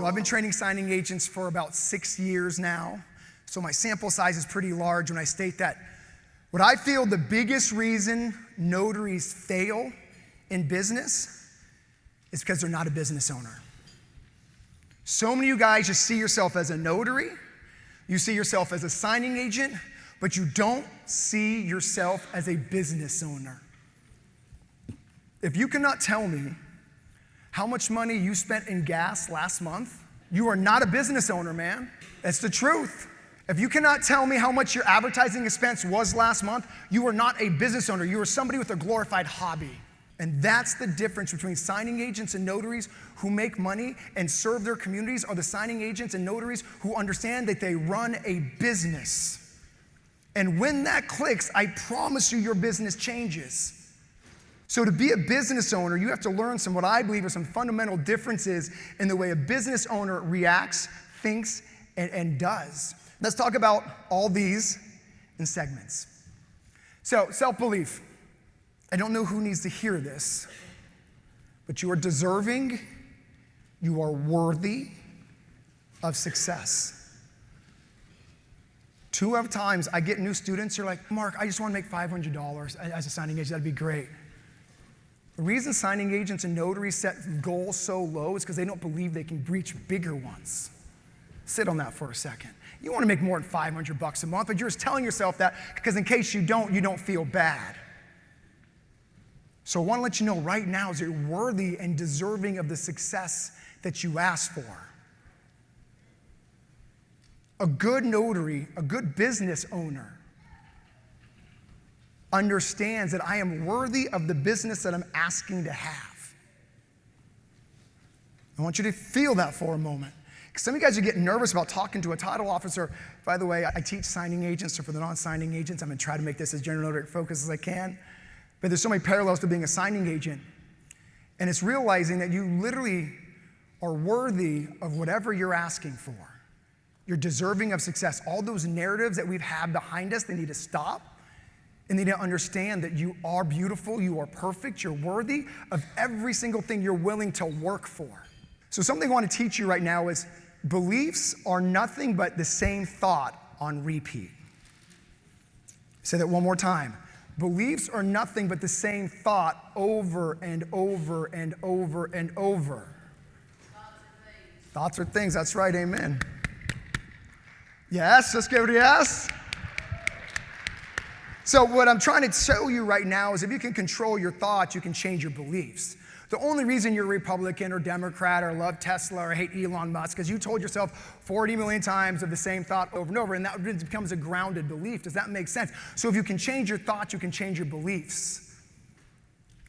I've been training signing agents for about 6 years now, so my sample size is pretty large when I state that what I feel the biggest reason notaries fail in business is because they're not a business owner. So many of you guys just see yourself as a notary, you see yourself as a signing agent, but you don't see yourself as a business owner. If you cannot tell me how much money you spent in gas last month, you are not a business owner, man. That's the truth. If you cannot tell me how much your advertising expense was last month, you are not a business owner. You are somebody with a glorified hobby. And that's the difference between signing agents and notaries who make money and serve their communities are the signing agents and notaries who understand that they run a business. And when that clicks, I promise you your business changes. So to be a business owner, you have to learn what I believe are some fundamental differences in the way a business owner reacts, thinks, and does. Let's talk about all these in segments. So, self-belief. I don't know who needs to hear this, but you are deserving, you are worthy of success. 2 times I get new students, you're like, Mark, I just want to make $500 as a signing agent, that'd be great. The reason signing agents and notaries set goals so low is because they don't believe they can reach bigger ones. Sit on that for a second. You want to make more than $500 a month, but you're just telling yourself that because in case you don't feel bad. So I want to let you know right now is you're worthy and deserving of the success that you asked for. A good notary, a good business owner, understands that I am worthy of the business that I'm asking to have. I want you to feel that for a moment. Because some of you guys are getting nervous about talking to a title officer. By the way, I teach signing agents, so for the non-signing agents, I'm going to try to make this as general notary focused as I can. But there's so many parallels to being a signing agent. And it's realizing that you literally are worthy of whatever you're asking for. You're deserving of success. All those narratives that we've had behind us, they need to stop. And they need to understand that you are beautiful, you are perfect, you're worthy of every single thing you're willing to work for. So something I want to teach you right now is beliefs are nothing but the same thought on repeat. Say that one more time. Beliefs are nothing but the same thought over and over and over and over. Thoughts are things, that's right, amen. Yes, let's give it a yes. So what I'm trying to show you right now is if you can control your thoughts, you can change your beliefs. The only reason you're Republican or Democrat or love Tesla or hate Elon Musk is because you told yourself 40 million times of the same thought over and over, and that becomes a grounded belief. Does that make sense? So if you can change your thoughts, you can change your beliefs.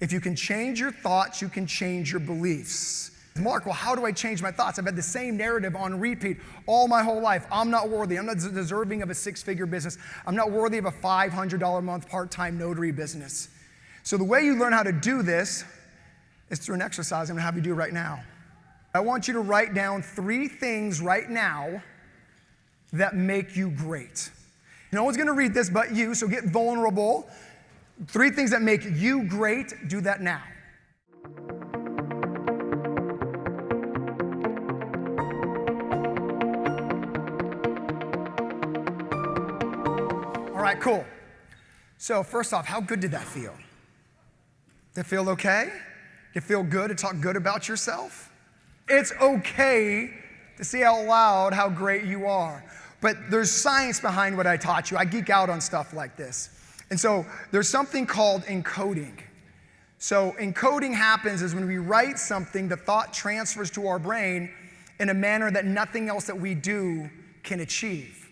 If you can change your thoughts, you can change your beliefs. Mark, well, how do I change my thoughts? I've had the same narrative on repeat all my whole life. I'm not worthy. I'm not deserving of a 6-figure business. I'm not worthy of a $500 a month part-time notary business. So the way you learn how to do this is through an exercise I'm going to have you do right now. I want you to write down 3 things right now that make you great. No one's going to read this but you, so get vulnerable. 3 things that make you great. Do that now. All right, cool. So first off, how good did that feel? Did it feel okay? Did it feel good to talk good about yourself? It's okay to say out loud how great you are. But there's science behind what I taught you. I geek out on stuff like this. And so there's something called encoding. So encoding happens is when we write something, the thought transfers to our brain in a manner that nothing else that we do can achieve.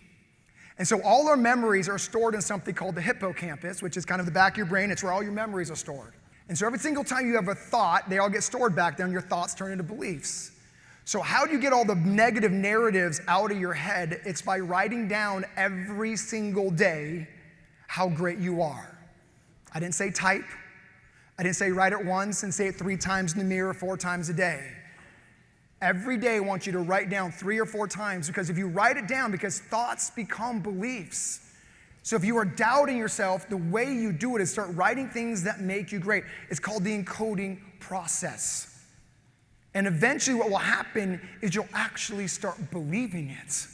And so all our memories are stored in something called the hippocampus, which is kind of the back of your brain. It's where all your memories are stored. And so every single time you have a thought, they all get stored back there, and your thoughts turn into beliefs. So how do you get all the negative narratives out of your head? It's by writing down every single day how great you are. I didn't say type. I didn't say write it once and say it 3 times in the mirror 4 times a day. Every day I want you to write down 3 or 4 times, because if you write it down, because thoughts become beliefs. So if you are doubting yourself, the way you do it is start writing things that make you great. It's called the encoding process. And eventually what will happen is you'll actually start believing it.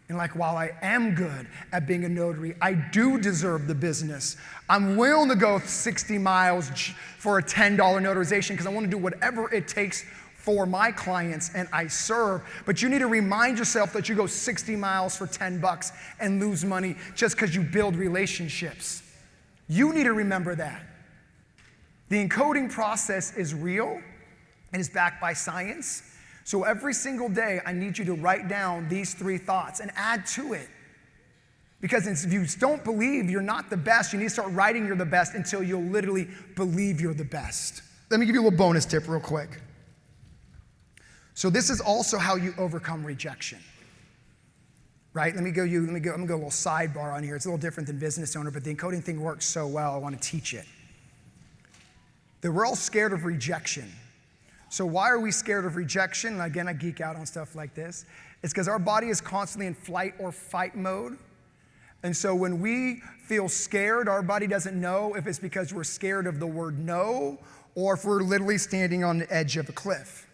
And like, while I am good at being a notary, I do deserve the business. I'm willing to go 60 miles for a $10 notarization because I want to do whatever it takes for my clients and I serve. But you need to remind yourself that you go 60 miles for $10 and lose money just because you build relationships. You need to remember that. The encoding process is real and is backed by science. So every single day, I need you to write down these 3 thoughts and add to it. Because if you don't believe you're not the best, you need to start writing you're the best until you'll literally believe you're the best. Let me give you a little bonus tip real quick. So this is also how you overcome rejection. Right? I'm gonna go a little sidebar on here. It's a little different than business owner, but the encoding thing works so well, I want to teach it. That we're all scared of rejection. So why are we scared of rejection? And again, I geek out on stuff like this. It's because our body is constantly in flight or fight mode. And so when we feel scared, our body doesn't know if it's because we're scared of the word no or if we're literally standing on the edge of a cliff.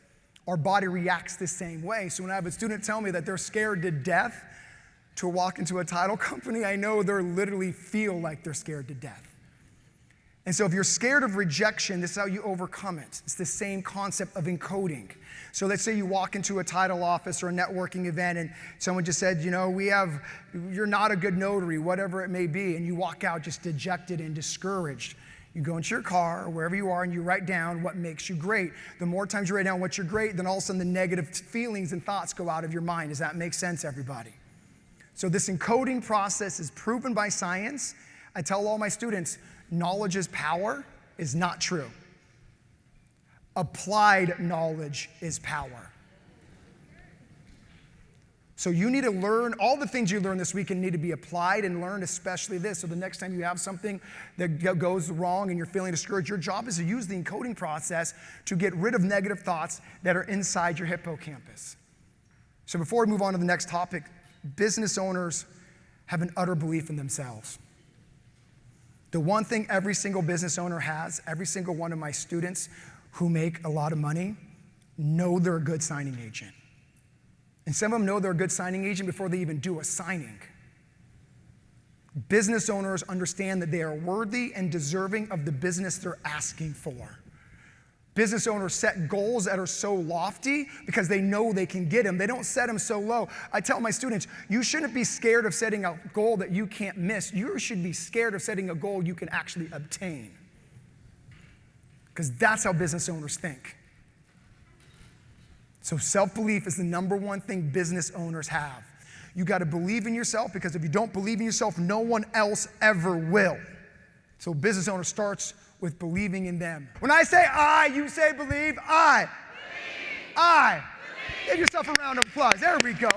Our body reacts the same way. So when I have a student tell me that they're scared to death to walk into a title company, I know they literally feel like they're scared to death. And so if you're scared of rejection, this is how you overcome it. It's the same concept of encoding. So let's say you walk into a title office or a networking event and someone just said, you're not a good notary, whatever it may be, and you walk out just dejected and discouraged. You go into your car or wherever you are and you write down what makes you great. The more times you write down what you're great, then all of a sudden the negative feelings and thoughts go out of your mind. Does that make sense, everybody? So this encoding process is proven by science. I tell all my students, knowledge is power is not true. Applied knowledge is power. So you need to learn, all the things you learn this weekend need to be applied and learned, especially this. So the next time you have something that goes wrong and you're feeling discouraged, your job is to use the encoding process to get rid of negative thoughts that are inside your hippocampus. So before we move on to the next topic, business owners have an utter belief in themselves. The one thing every single business owner has, every single one of my students who make a lot of money, know they're a good signing agent. And some of them know they're a good signing agent before they even do a signing. Business owners understand that they are worthy and deserving of the business they're asking for. Business owners set goals that are so lofty because they know they can get them. They don't set them so low. I tell my students, you shouldn't be scared of setting a goal that you can't miss. You should be scared of setting a goal you can actually obtain. Because that's how business owners think. So self-belief is the number one thing business owners have. You got to believe in yourself, because if you don't believe in yourself, no one else ever will. So business owner starts with believing in them. When I say I, you say believe. I. Believe. I. Believe. Give yourself a round of applause. There we go.